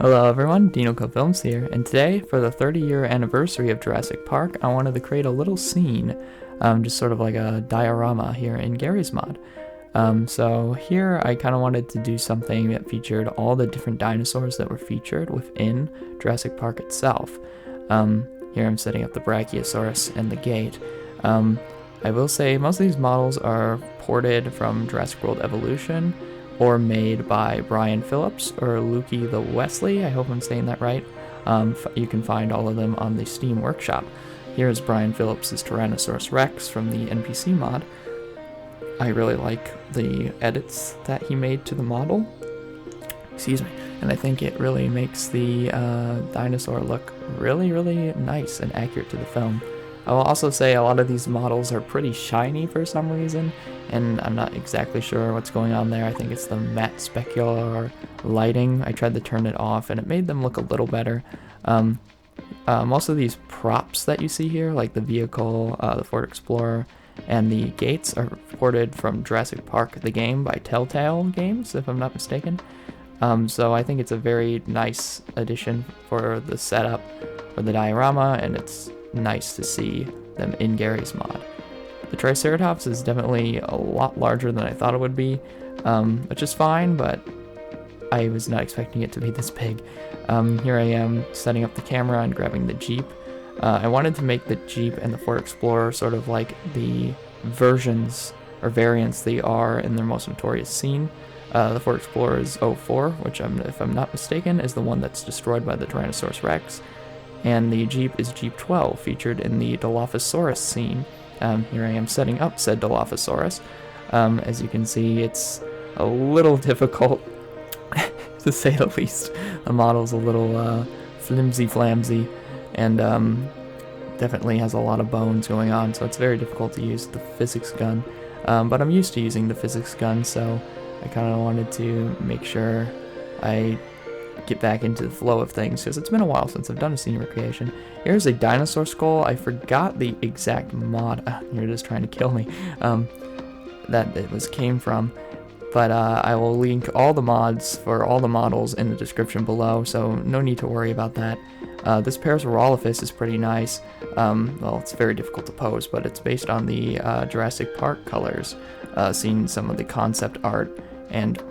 Hello everyone, Dino Films here, and today, for the 30-year anniversary of Jurassic Park, I wanted to create a little scene, just sort of like a diorama here in Gary's mod. So here I kind of wanted to do something that featured all the different dinosaurs that were featured within Jurassic Park itself. Here I'm setting up the Brachiosaurus and the gate. I will say most of these models are ported from Jurassic World Evolution, or made by Brian Phillips or Lukey the Wesley. I hope I'm saying that right. You can find all of them on the Steam Workshop. Here's Brian Phillips' Tyrannosaurus Rex from the NPC mod. I really like the edits that he made to the model. Excuse me. And I think it really makes the dinosaur look really, really nice and accurate to the film. I will also say a lot of these models are pretty shiny for some reason, and I'm not exactly sure what's going on there. I think it's the matte specular lighting. I tried to turn it off and it made them look a little better. Most of these props that you see here, like the vehicle, the Ford Explorer, and the gates are ported from Jurassic Park the game by Telltale Games, if I'm not mistaken. So I think it's a very nice addition for the setup for the diorama, and it's nice to see them in Gary's mod. The Triceratops is definitely a lot larger than I thought it would be, which is fine, but I was not expecting it to be this big. Here I am setting up the camera and grabbing the Jeep. I wanted to make the Jeep and the Ford Explorer sort of like the versions or variants they are in their most notorious scene. The Ford Explorer is 04, which if I'm not mistaken is the one that's destroyed by the Tyrannosaurus Rex. And the Jeep is Jeep 12, featured in the Dilophosaurus scene. Here I am setting up said Dilophosaurus. As you can see, it's a little difficult, to say the least. The model's a little flimsy-flamsy, and definitely has a lot of bones going on, so it's very difficult to use the physics gun. But I'm used to using the physics gun, so I kind of wanted to make sure I get back into the flow of things, because it's been a while since I've done a scene recreation. Here's a dinosaur skull. I forgot the exact mod. You're just trying to kill me. That it came from, but I will link all the mods for all the models in the description below, so no need to worry about that. This Parasaurolophus is pretty nice. Well, it's very difficult to pose, but it's based on the Jurassic Park colors, seen some of the concept art, and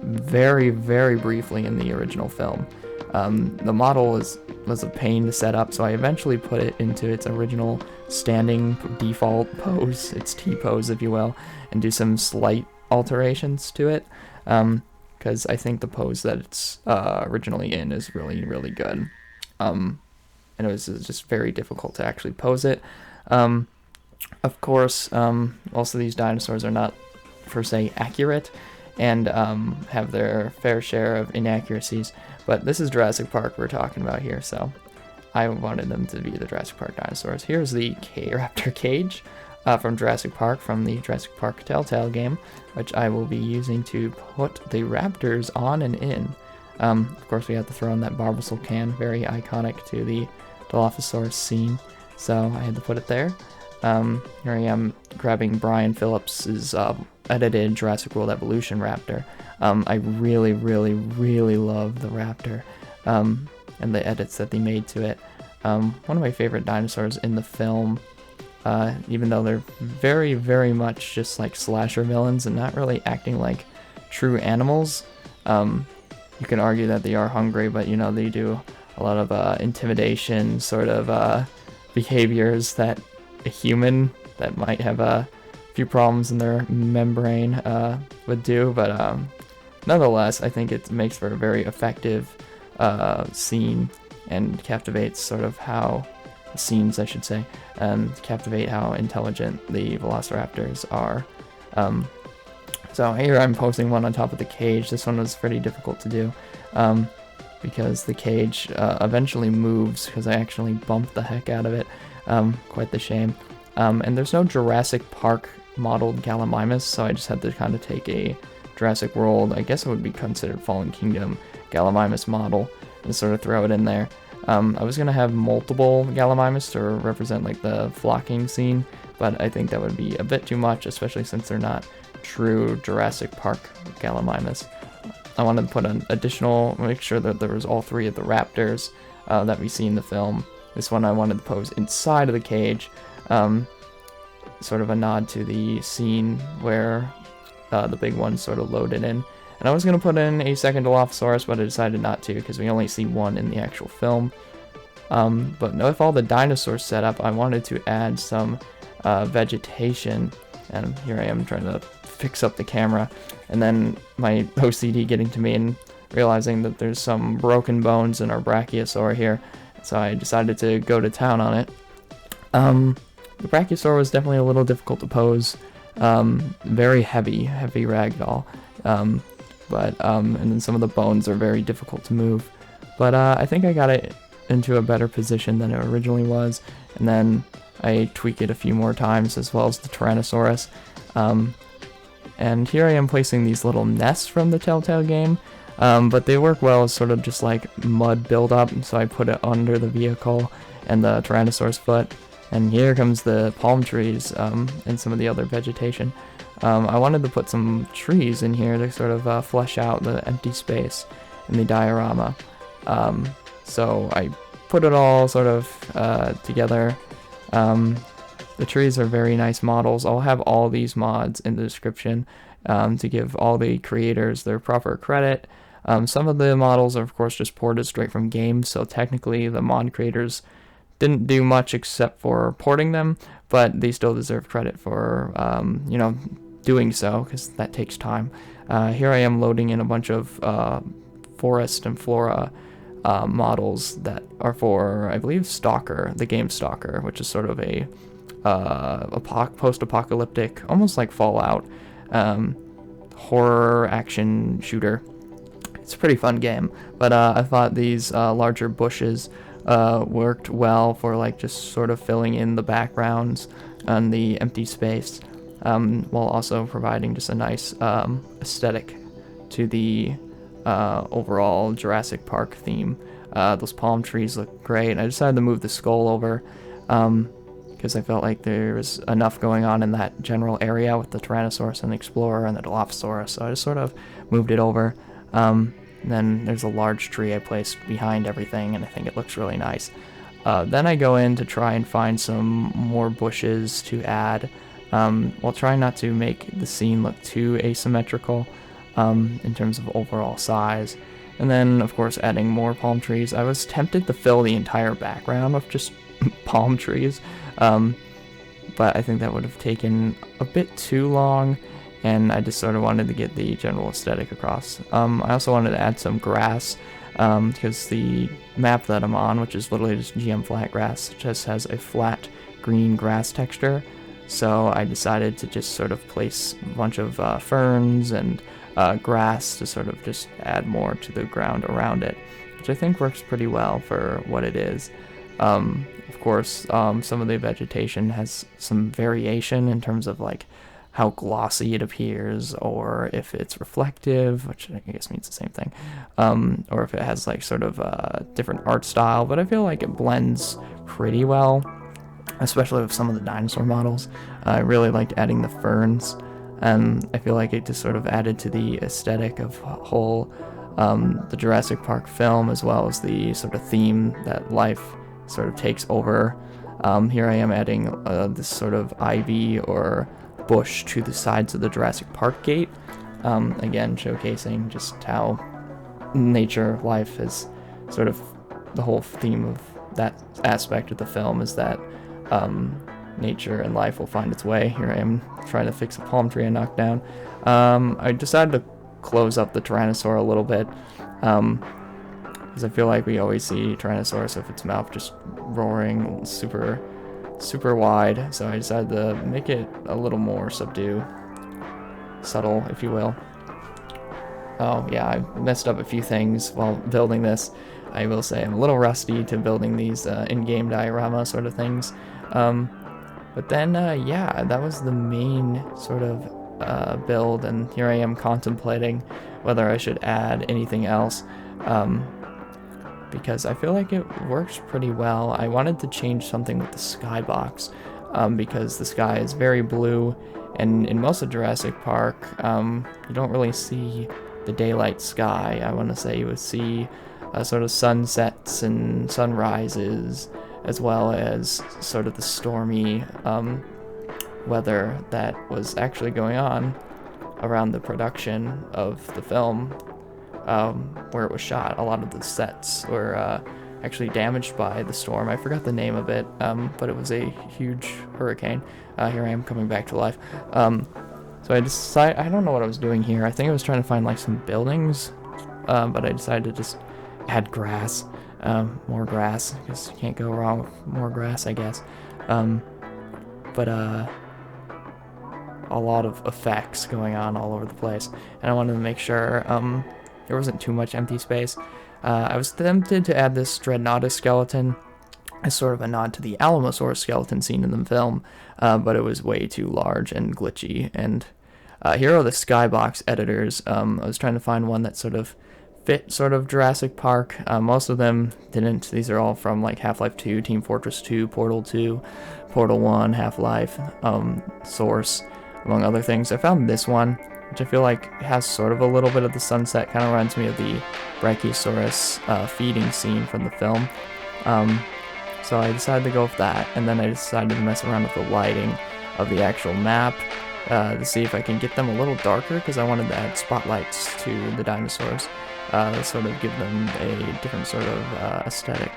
very, very briefly in the original film. The model was a pain to set up, so I eventually put it into its original standing default pose, its T-pose if you will, and do some slight alterations to it, because I think the pose that it's originally in is really, really good. And it was just very difficult to actually pose it. Of course, most of these dinosaurs are not per se accurate, and have their fair share of inaccuracies, but this is Jurassic Park we're talking about here, so I wanted them to be the Jurassic Park dinosaurs. Here's the Raptor cage from Jurassic Park, from the Jurassic Park Telltale game, which I will be using to put the raptors on and in. Of course, we have to throw in that Barbasol can, very iconic to the Dilophosaurus scene, so I had to put it there. Here I am grabbing Brian Phillips' edited Jurassic World Evolution Raptor. I really, really, really love the Raptor, and the edits that they made to it. One of my favorite dinosaurs in the film, even though they're very, very much just like slasher villains and not really acting like true animals. You can argue that they are hungry, but you know, they do a lot of intimidation sort of behaviors that a human that might have a few problems in their membrane would do, but nonetheless, I think it makes for a very effective scene, and captivates sort of how scenes, I should say, captivate how intelligent the Velociraptors are. So here I'm posting one on top of the cage. This one was pretty difficult to do, because the cage eventually moves, because I actually bumped the heck out of it. Quite the shame. And there's no Jurassic Park modeled Gallimimus, so I just had to kind of take a Jurassic World, I guess it would be considered Fallen Kingdom, Gallimimus model, and sort of throw it in there. I was going to have multiple Gallimimus to represent like the flocking scene, but I think that would be a bit too much, especially since they're not true Jurassic Park Gallimimus. I wanted to put an additional, make sure that there was all 3 of the raptors that we see in the film. This one I wanted to pose inside of the cage, sort of a nod to the scene where the big one's sort of loaded in. And I was going to put in a second Dilophosaurus, but I decided not to because we only see one in the actual film. But with all the dinosaurs set up, I wanted to add some vegetation. And here I am trying to fix up the camera. And then my OCD getting to me and realizing that there's some broken bones in our Brachiosaur here. So I decided to go to town on it. The Brachiosaur was definitely a little difficult to pose. Very heavy ragdoll. And then some of the bones are very difficult to move. But I think I got it into a better position than it originally was. And then I tweak it a few more times, as well as the Tyrannosaurus. And here I am placing these little nests from the Telltale game. But they work well as sort of just like mud buildup, so I put it under the vehicle and the Tyrannosaurus foot. And here comes the palm trees and some of the other vegetation. I wanted to put some trees in here to sort of flesh out the empty space in the diorama. So I put it all sort of together. The trees are very nice models. I'll have all these mods in the description to give all the creators their proper credit. Some of the models are of course just ported straight from games, so technically the mod creators didn't do much except for porting them, but they still deserve credit for you know, doing so, because that takes time. Here I am loading in a bunch of forest and flora models that are for, I believe, Stalker, the game Stalker, which is sort of a post-apocalyptic, almost like Fallout, horror action shooter. It's a pretty fun game, but I thought these larger bushes worked well for like just sort of filling in the backgrounds and the empty space, while also providing just a nice aesthetic to the overall Jurassic Park theme. Those palm trees look great. I decided to move the skull over because I felt like there was enough going on in that general area with the Tyrannosaurus and the Explorer and the Dilophosaurus, so I just sort of moved it over. Then there's a large tree I placed behind everything, and I think it looks really nice. Then I go in to try and find some more bushes to add, while trying not to make the scene look too asymmetrical in terms of overall size. And then, of course, adding more palm trees. I was tempted to fill the entire background with just palm trees, but I think that would have taken a bit too long, and I just sort of wanted to get the general aesthetic across. I also wanted to add some grass, because the map that I'm on, which is literally just GM flat grass, just has a flat green grass texture. So I decided to just sort of place a bunch of ferns and grass to sort of just add more to the ground around it, which I think works pretty well for what it is. Of course, some of the vegetation has some variation in terms of like how glossy it appears, or if it's reflective, which I guess means the same thing, or if it has like sort of a different art style, but I feel like it blends pretty well, especially with some of the dinosaur models. I really liked adding the ferns, and I feel like it just sort of added to the aesthetic of whole the Jurassic Park film, as well as the sort of theme that life sort of takes over. Here I am adding this sort of ivy or bush to the sides of the Jurassic Park gate, again showcasing just how nature, life is sort of the whole theme of that aspect of the film, is that nature and life will find its way. Here I am trying to fix a palm tree I knocked down. I decided to close up the Tyrannosaur a little bit, because I feel like we always see Tyrannosaurus with its mouth just roaring super wide, so I decided to make it a little more subtle, if you will. Oh yeah, I messed up a few things while building this. I will say I'm a little rusty to building these in-game diorama sort of things. But then, yeah, that was the main sort of build, and here I am contemplating whether I should add anything else, because I feel like it works pretty well. I wanted to change something with the Skybox, because the sky is very blue, and in most of Jurassic Park, you don't really see the daylight sky. I want to say you would see sort of sunsets and sunrises, as well as sort of the stormy weather that was actually going on around the production of the film where it was shot. A lot of the sets were actually damaged by the storm. I forgot the name of it, but it was a huge hurricane. Here I am coming back to life. So I decided, I don't know what I was doing here. I think I was trying to find like some buildings, but I decided to just add grass, more grass, because you can't go wrong with more grass, I guess. But a lot of effects going on all over the place, and I wanted to make sure there wasn't too much empty space. I was tempted to add this Dreadnoughtus skeleton as sort of a nod to the Alamosaurus skeleton seen in the film, but it was way too large and glitchy. And here are the Skybox editors. I was trying to find one that sort of fit sort of Jurassic Park. Most of them didn't. These are all from like Half-Life 2, Team Fortress 2, Portal 2, Portal 1, Half-Life, Source, among other things. I found this one, which I feel like has sort of a little bit of the sunset. Kind of reminds me of the Brachiosaurus feeding scene from the film. So I decided to go with that, and then I decided to mess around with the lighting of the actual map to see if I can get them a little darker, because I wanted to add spotlights to the dinosaurs, sort of give them a different sort of aesthetic,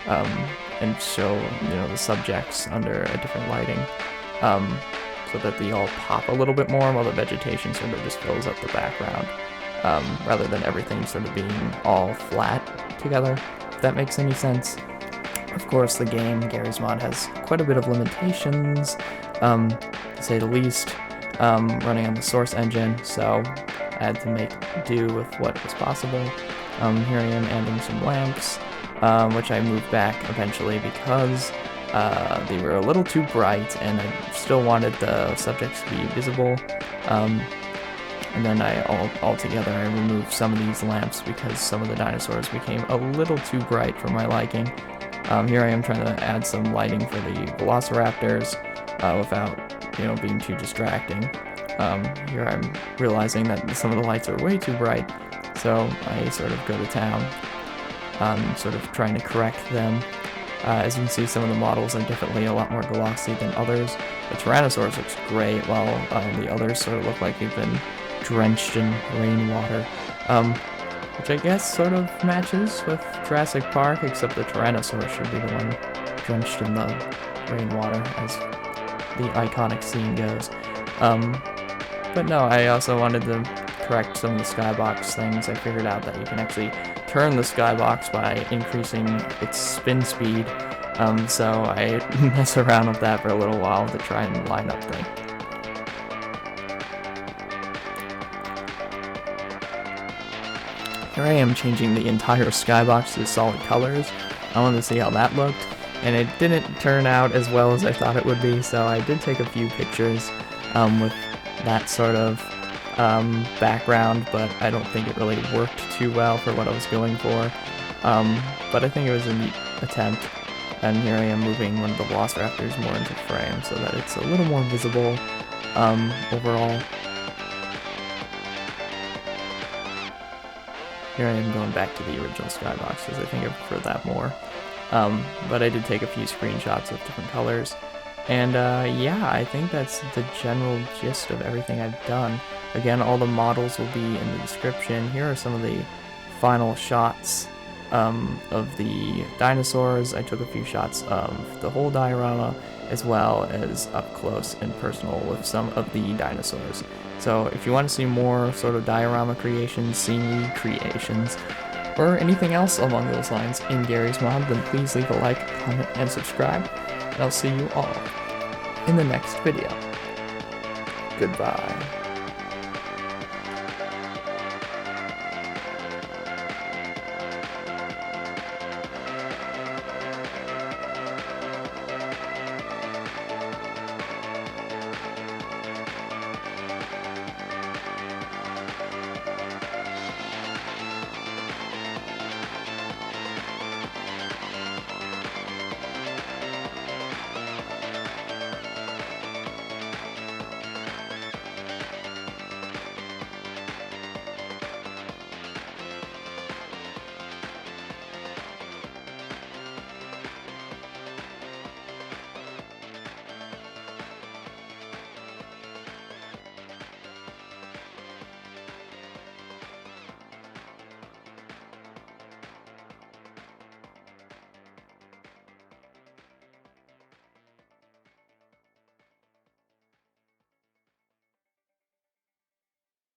and show, you know, the subjects under a different lighting, so that they all pop a little bit more while the vegetation sort of just fills up the background, rather than everything sort of being all flat together, if that makes any sense. Of course, the game, Garry's Mod, has quite a bit of limitations, to say the least, running on the source engine, so I had to make do with what was possible. Here I am adding some lamps, which I moved back eventually because they were a little too bright, and I still wanted the subjects to be visible. And then altogether I removed some of these lamps because some of the dinosaurs became a little too bright for my liking. Here I am trying to add some lighting for the Velociraptors without, you know, being too distracting. Here I'm realizing that some of the lights are way too bright, so I sort of go to town, sort of trying to correct them. As you can see, some of the models are definitely a lot more glossy than others. The Tyrannosaurus looks great, while the others sort of look like they've been drenched in rainwater. Which I guess sort of matches with Jurassic Park, except the Tyrannosaurus should be the one drenched in the rainwater, as the iconic scene goes. But no, I also wanted to correct some of the Skybox things. I figured out that you can actually turn the Skybox by increasing its spin speed, so I mess around with that for a little while to try and line up things. Here I am changing the entire Skybox to solid colors. I wanted to see how that looked, and it didn't turn out as well as I thought it would be, so I did take a few pictures with that sort of background, but I don't think it really worked too well for what I was going for. But I think it was a neat attempt, and here I am moving one of the Velociraptors more into frame so that it's a little more visible overall. Here I am going back to the original Skybox because I think I prefer that more. But I did take a few screenshots of different colors. And yeah, I think that's the general gist of everything I've done. Again, all the models will be in the description. Here are some of the final shots of the dinosaurs. I took a few shots of the whole diorama, as well as up close and personal with some of the dinosaurs. So if you want to see more sort of diorama creations, scenery creations, or anything else along those lines in Garry's Mod, then please leave a like, comment, and subscribe, and I'll see you all in the next video. Goodbye.